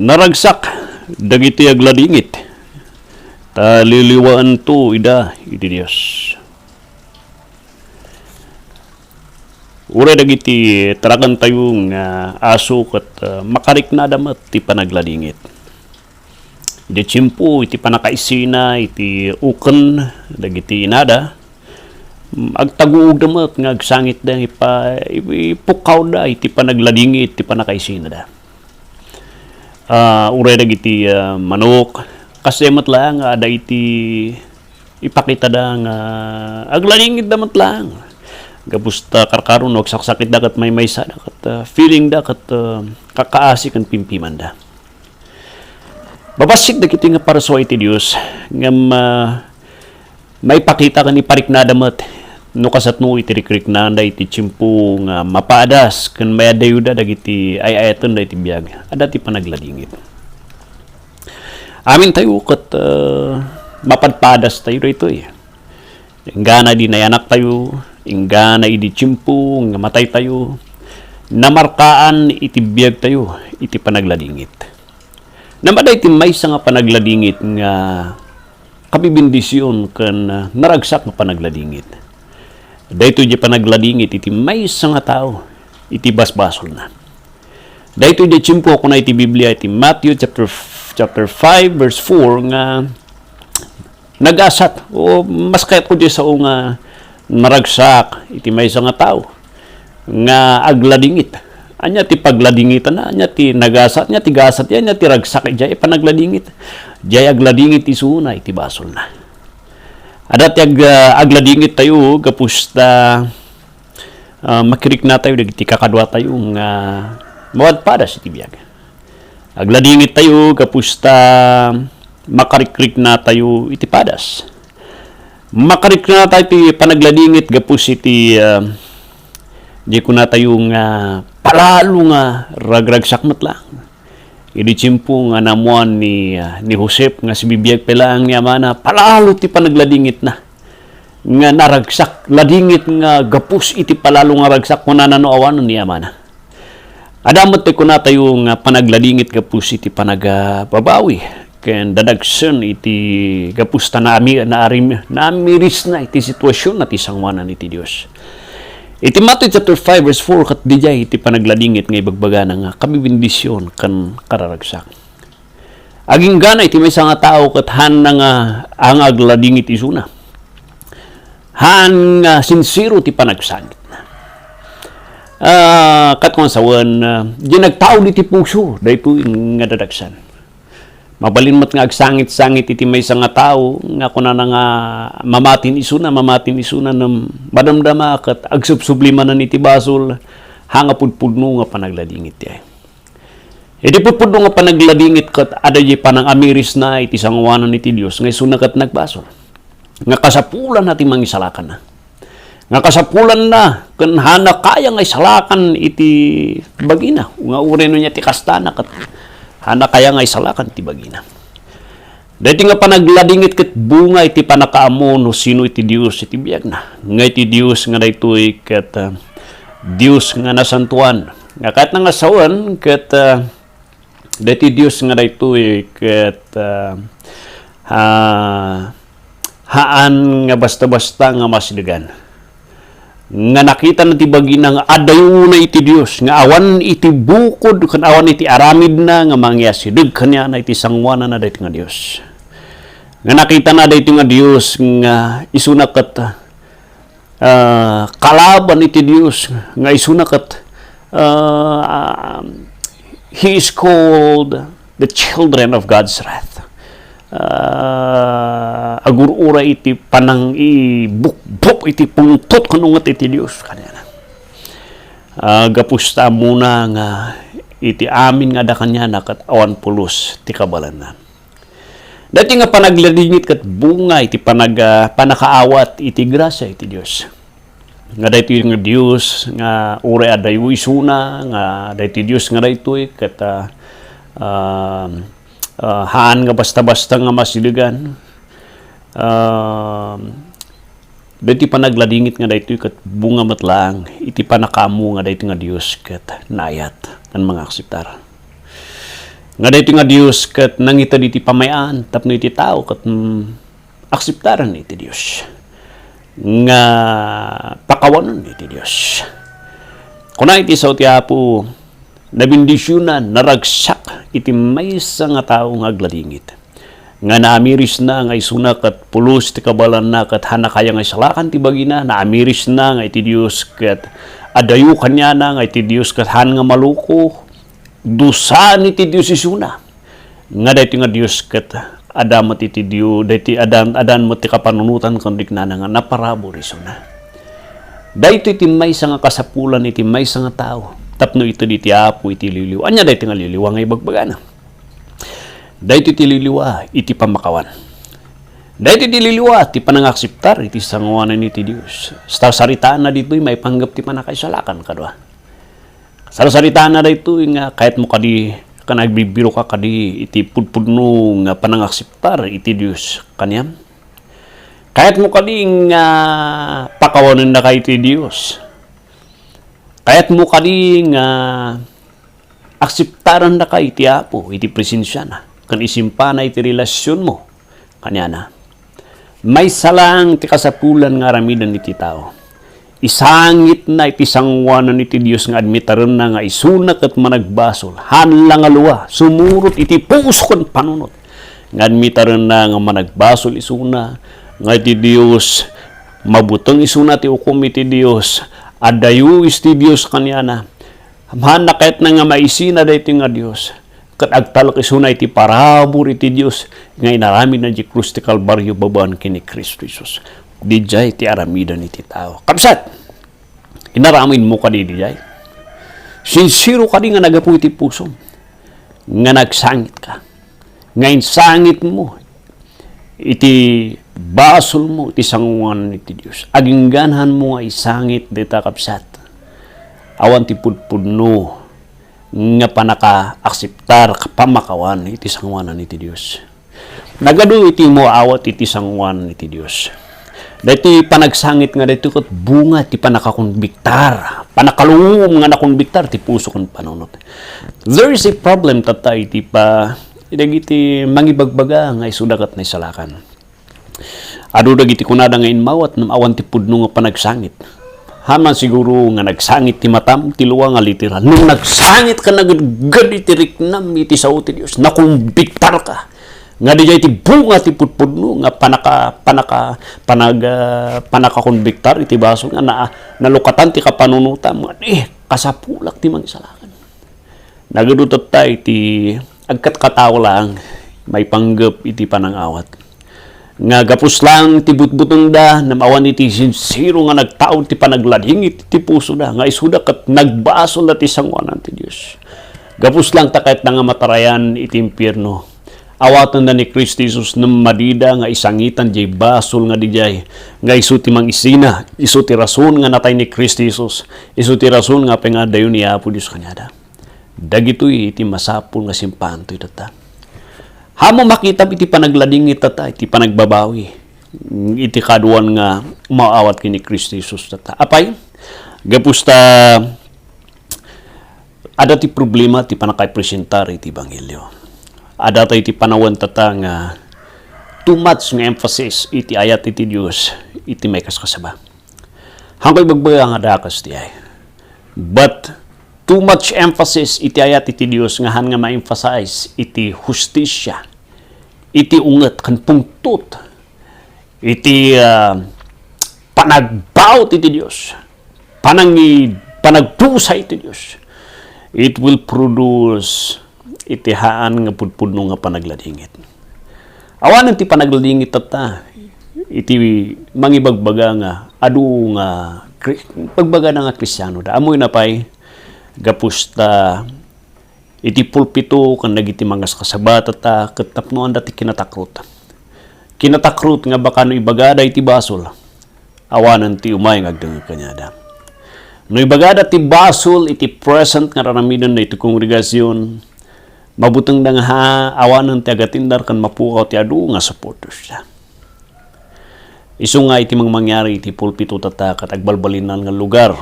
Naragsak dagiti agladingit. Taliliwaan to ida iti Dios. Uray dagiti tarakan tayong aso kat makarik na damat ti panagladingit. Iti tsimpo iti panakaisina iti uken dagiti inada agtaguog damat nga agsangit da ipukaw da iti panagladingit iti panakaisina da. Uray dagiti manok kasi matlang ada iti ipakita da nga agladingit damat lang. Gabusta karkaron og saksakit da kat may sada kat feeling da kat kakaasik ang pimpiman da. Babasik da kiti nga parso iti Dios nga may pakita ka ni parik na damat no kasatno iti rikrik na da iti tsimpo nga mapadas ken may adayuda dagiti ayayaton da iti biag ada ti panagladingit. Amin tayo kat mapadpadas tayo dito Ingana di nayanak tayo, ingana idi tsimpo, nga matay tayo, namarkaan iti biyag tayo, iti panagladingit. Namada iti maysa nga panagladingit nga kabibindisyon kan naragsak nga panagladingit. Dahito di panagladingit iti maysa nga tao, iti basbasol na. Dahito di tsimpo ko na iti Biblia, iti Matthew chapter 5 verse 4 nga nagasat o mas kayat ko di sa nga naragsak iti maysa nga tao nga agladingit anya ti pagladingitan na anya ti nagasat anya ti gasat anya ti ragsak ijay panagladingit jay agladingit isuna iti basol na ada ti agladingit tayo gapusta makirik na tayo dagiti kakadwa tayo nga mawadpadas iti biag agladingit tayo gapusta makarikrik na tayo iti padas. Makarikrik na tayo iti panagladingit gapus iti di ko na tayo nga palalo nga ragragsakmat lang. Idi tsimpo nga namuan ni Josep nga si bibiyag pelang ni amana palalo ti panagladingit na. Nga naragsak ladingit nga gapus iti palalo nga ragsak mo nananoawanon ni amana. Adamot ti ko na tayo nga panagladingit gapus iti panagbabawi. Ken dadagsen iti gapusta na amiris na iti sitwasyon na ti sangwanan iti Dios. Iti Matthew chapter 5 verse 4 kat dijay iti panagladingit nga ibagbaga nga kabibindisyon kan kararagsak. Aging gana iti maysa nga tao kat han nga ang agladingit isuna. Han nga sincero ti panagsagit. Kat kung sawan di nagtao iti puso dayto nga dadagsan. Mabalin mo't nga agsangit-sangit iti maysa nga tao nga kuna na nga mamatin isuna ng madamdama kat agsubsublimanan iti basol hanga pudpudno nga panagladingit iti pudpudno nga panagladingit kat aday panang amiris na iti sangwanan iti Dios nga isuna kat nagbasol nga kasapulan natin mangisalakan na nga kasapulan na ken hana kaya nga isalakan iti bagina nga ureno niya ti kastana kat hana kaya nga isalakan iti bagina. Dati nga panagladingit ket bunga iti panakaamon no sino iti Dios iti biag na. Nga iti Dios nga daytoy ket Dios nga nasantuan. Nga kat nga sawan ket dati Dios nga daytoy ket haan nga basta-basta nga masligan. Nga nakita na ti bagina nga adayo na iti Dios nga awan iti bukod kan awan iti aramid na nga mangyasideg kanya na iti sangwanan na dayto nga Dios nga nakita na dayto nga Dios nga isuna ket kalaban iti Dios nga isuna ket he is called the children of God's wrath. Agurura iti panang ibukbuk iti pungtot kanungat iti Dios kanya gapusta muna nga iti amin nga da kanya na kat awan pulos ti kabalan na dati nga panagladingit kat bunga iti panakaawat iti grasya iti Dios nga daytoy nga Dios nga ure adayo isuna nga daytoy Dios nga daytoy kat haan nga basta-basta nga masiligan dati panagladingit nga daytoy ket bunga matlang iti panakamu nga daytoy nga Dios ket nayat kan mga akseptar Nga dito nga Dios kat nangita diti pamayaan tapno iti tao kat akseptaran iti Dios. Nga pakawanon iti Dios. Kuna iti sa ti Apo nabindisyonan naragsak iti maysa nga tao nga agladingit. Nga naamiris na nga isuna kat pulos ti kabalan na kat hana kaya nga salakan ti bagina, naamiris na nga iti Dios kat adayo kanya na nga iti Dios kat han nga maluko dusa iti Dios isuna. Nga dito nga Dios kat adamat iti Dios diti adan mo ti kapanunutan kandik na nga naparabor isuna. Dito iti maysa nga kasapulan iti maysa nga tao tapno ito diti Apo iti liliw. Anya dito nga liliwa nga ibagbagana. Dahito iti liliwa, iti pamakawan. Dahito iti liliwa, iti panangaksiptar, iti sanguanan iti Diyos. Saritaan na dito, may panggap ti panakaisalakan kadwa. Saritaan na dito, nga kahit mo kadi, nagbibiro ka kadi, iti pudpudno nga panangaksiptar, iti Diyos kanyam. Kahit mo kadi nga pakawanan na ka iti Diyos. Kahit mo kadi nga aksiptaran na ka iti Apo, iti presensya na. Kan isimpana iti relasyon mo kanya na. May salang ti kasapulan nga ramidan iti tao. Isangit na iti sangwanan iti Dios nga admitaran na nga isunak at managbasol. Hanlang aluwa, sumurot iti puso kan panunot. Nga admitaran na nga managbasol isuna. Nga iti Dios mabutang isuna ti ukom iti Dios. Adayu iti Dios kanya na. Hana kahit na nga maisina da iti nga Dios. Kat agtalak isuna iti parabor iti Dios nga inarami na di krus ti Kalbaryo babaan kini Kristo Jesus. Dijay iti aramidan iti tao. Kapsat, inaramin mo ka di dijay. Sincero ka di nga nagapu iti puso. Nga nagsangit ka. Nga insangit mo iti basol mo iti sanguan iti Dios. Agingganhan mo nga isangit dita kapsat. Awan ti pudpudno nga panaka-akseptar pamakawan iti sangwanan iti Dios. Nagadu iti mo awat iti sangwanan iti Dios. Dati panagsangit nga dito kat bunga ti panakakonbiktar. Panakalungom nga nakonbiktar ti puso kan panunot. There is a problem tatay iti pa iti mangibagbaga nga isudakat na isalakan. Adu dagiti kunada nga inmawat nam awan ti pudno nga panagsangit. Haman siguro nga nagsangit ti matam, ti luwa nga literal. Nung nagsangit ka nagagad iti riknam iti sao ti Diyos, nakumbiktar ka. Nga di jay ti bunga ti putpudno, nga panakakonbiktar iti baso, nga nalukatan ti kapanunutan, kasapulak ti mangisalakan. Nagadutot tayo iti agkat-kataw lang, may panggap iti panangawat. Nga gapos lang ti butbutong da namawan iti sincero nga nagtaon ti panaglading iti puso da nga isuda kat nagbasol na ti sangwanan ti Dios. Gapos lang takait na nga matarayan iti impyerno. Awatan na ni Kristo Jesus na madida nga isangitan jay basol nga dijay nga isu ti mang isina, isu ti rason nga natay ni Kristo Jesus, isu ti rason nga pengadayon ni Apo Dios kanyada. Dagitoy iti masapul nga simpanto itata. Hamo makita iti panaglading itata, iti panagbabawi. Iti kaduan nga maawat kini Kristo Jesus tata. Apay, gapusta ada ti problema ti panakaipresentar iti Ebanghelyo. Ada iti panawan tata nga too much nga emphasis iti ayat iti Dios iti may kaskasaba. Hangkoy bagbaga nga dakas ti ay. But too much emphasis iti ayat iti Dios nga han nga ma-emphasize iti hustisya. Iti unget kan pungtut. Iti panagbawt iti Dios. Panagdusa iti Dios. It will produce iti haan nga pudpudno nga panagladingit. Awanan ti panagladingit tata. Iti mangibagbaga nga adu nga pagbaga na nga Kristiyano da. Amoy na pay gapusta iti pulpito kan nagiti mangas kasabat at katapnoan dati kinatakrut. Kinatakrut nga baka no ibagada iti basol. Awanan ti umay nga agdang kanyada. No ibagada ti basol iti present nga ranamidan na iti kongregasyon. Mabutang na nga awanan ti agatindar kan mapukaw ti adu nga supporters siya. Isu nga iti mangyari iti pulpito tata kat agbalbalinan nga lugar.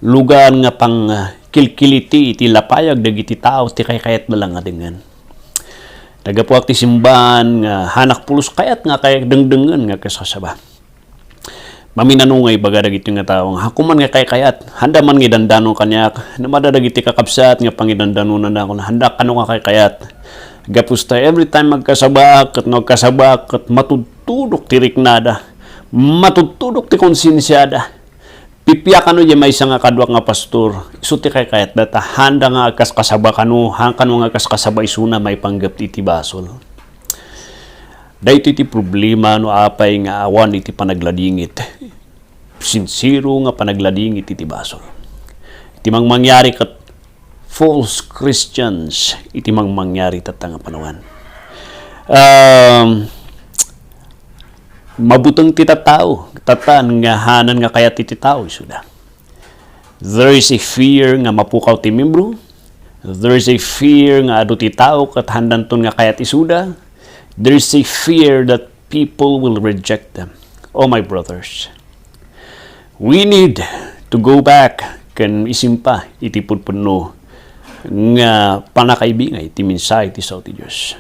lugar nga pang kilkiliti iti lapayag dagiti tao ti kayat na lang nga dengan. Nagapuak ti simbahan nga hanak pulos kayat nga kay dengdengen nga kasasaba. Maminanungay baga dagiti nga tao nga hakuman nga kayat handa man nga dandanon kanyak na madadagiti kakabsat nga pangidandanonan na ako na handa kano nga kayat. Gapusta every time magkasabak at matutudok ti riknada, matutudok ti konsensyada. Pipiya kano di may isang kadwa nga pastor, isuti kayat data handa nga kaskasaba kano, hangkano nga kaskasaba isuna may panggap iti basol. Dahito iti problema no apay nga awan iti panagladingit. Sincero nga panagladingit iti basol. Iti mangyari kat false Christians iti mangyari tatang panawan. Mabutang ti tao, tatan nga hanan nga kayat iti tao isuda. There is a fear nga mapukaw ti membro. There is a fear nga adu ti tao kat handanton nga kayat isuda. There is a fear that people will reject them. Oh my brothers, we need to go back kan isimpa iti pudpunno nga panakaibingay iti minsay ti sao ti Dios.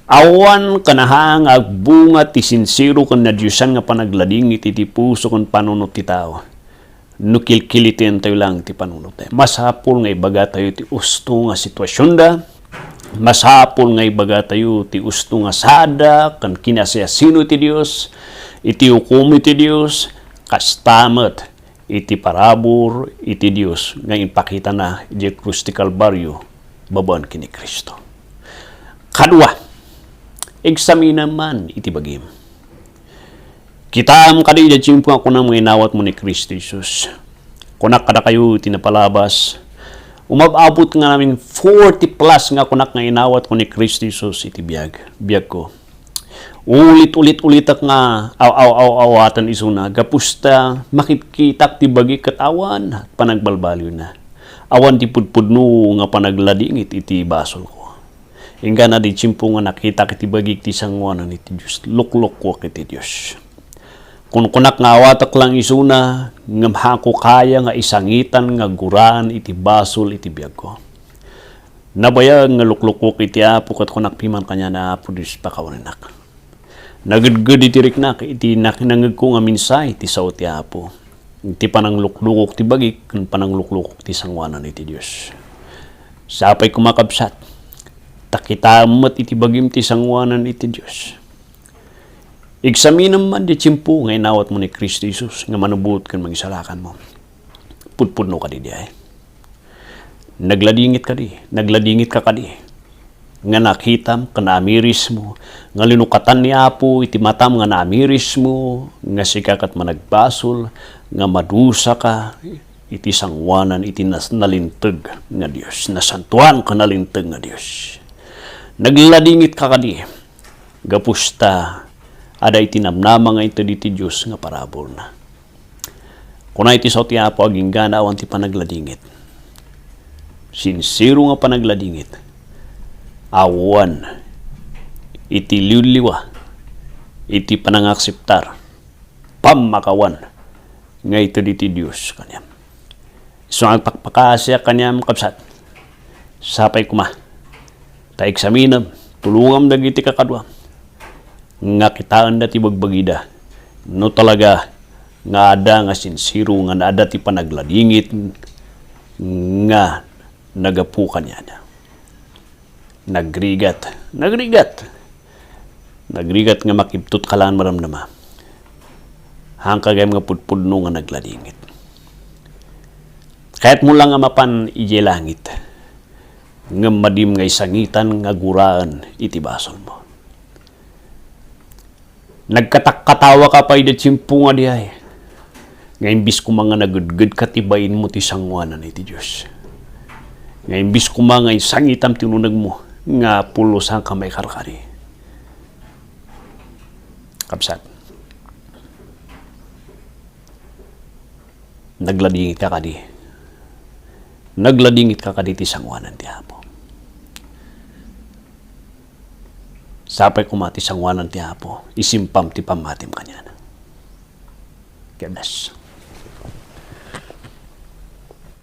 Awan kanahang agbunga ti sincero kan na Diyosan nga panaglading iti puso kan panunot ti tao. Nukilkilitin tayo lang ti panunot tayo. Masapul nga ibaga tayo ti usto nga sitwasyon da. Masapul nga ibaga tayo ti usto nga sada kan kinasasino ti Dios. Iti hukum iti Dios. Kastamat iti parabor iti Dios nga ipakita na iti krus ti Kalbaryo baban kini Kristo. Kadwa, examina man iti bagim. Kitam kadi iti tiyempo nga kunang mga inawat mo ni Kristo Jesus. Kunak kada kayo tinapalabas. Umababot nga namin 40 plus nga kunak nga inawat ko ni Kristo Jesus iti biyag ko. Ulit-ulit nga awatan isuna. Gapusta makitkitak ti bagi katawan panagbalbalyo na. Awan ti pudpudno nga panagladingit iti basol ko. Ingga na di tiyempo nga nakita kiti bagi ti sangwanan iti Diyos. Luklok ko kiti Diyos. Kung kunak nga awatak lang isuna, nga mahako kaya nga isangitan nga guran iti basol iti biyag ko. Nabayag nga luklukok iti apo kat kunak piman kanya na apo Diyos pakawanak. Nagudgud iti riknak iti nakinangag ko nga minsay iti sao ti apo. Iti panang luklukok ti bagik, kan panang luklukok ti sangwanan iti Diyos. Sapay kumakabsat, takitamat iti bagim ti sangwanan iti Diyos. Igsaminam man di tiyempo nga inawat mo ni Kristo Jesus nga manubot kan magisalakan mo. Pudpudno ka di ay. Nagladingit ka di. Nga nakitam ka naamiris mo. Nga linukatan ni Apo iti matam nga naamiris mo. Nga sikakat managbasol. Nga madusa ka. Iti sangwanan iti nalintag nga Diyos. Nasantuan ka nalintag nga Diyos. Nagladingit ka di. Gapusta ada iti namnama nga ito diti Diyos nga parabol na. Kuna iti sao ti Apo aging gana awan ti panagladingit. Sincero nga panagladingit. Awan iti liwliwa. Iti panangakseptar. Pamakawan nga ito diti Diyos kanyam. So ang pakpakasya kanyam kapsat. Sapay kuma. Ta eksaminam. Tulungam dagiti kakadwa. Nga kitaan dati bagbagida. No talaga nga ada nga sincero nga ada ti panagladingit nga nagapukan niya na. Nagrigat nga makiptut kalaan maramdama. Hangkagay mga pudpudno nga nagladingit. Kahit mo lang nga mapan ije langit, nga madim nga isangitan nga guraan iti basol mo. Nagkatak-katawa ka pa iti tiyempo nga diay. Nga imbis ko mga nagudgud katibayin mo ti sangwanan iti Diyos. Nga imbis ko mga isangitam tinunag mo nga pulos ang kamay karkari. Kapsat. Nagladingit ka kadi. Nagladingit ka kadi ti sangwanan ti Apo. Sapay kumati sangwanan ti Apo, isimpam ti pamatim kanya na. God bless.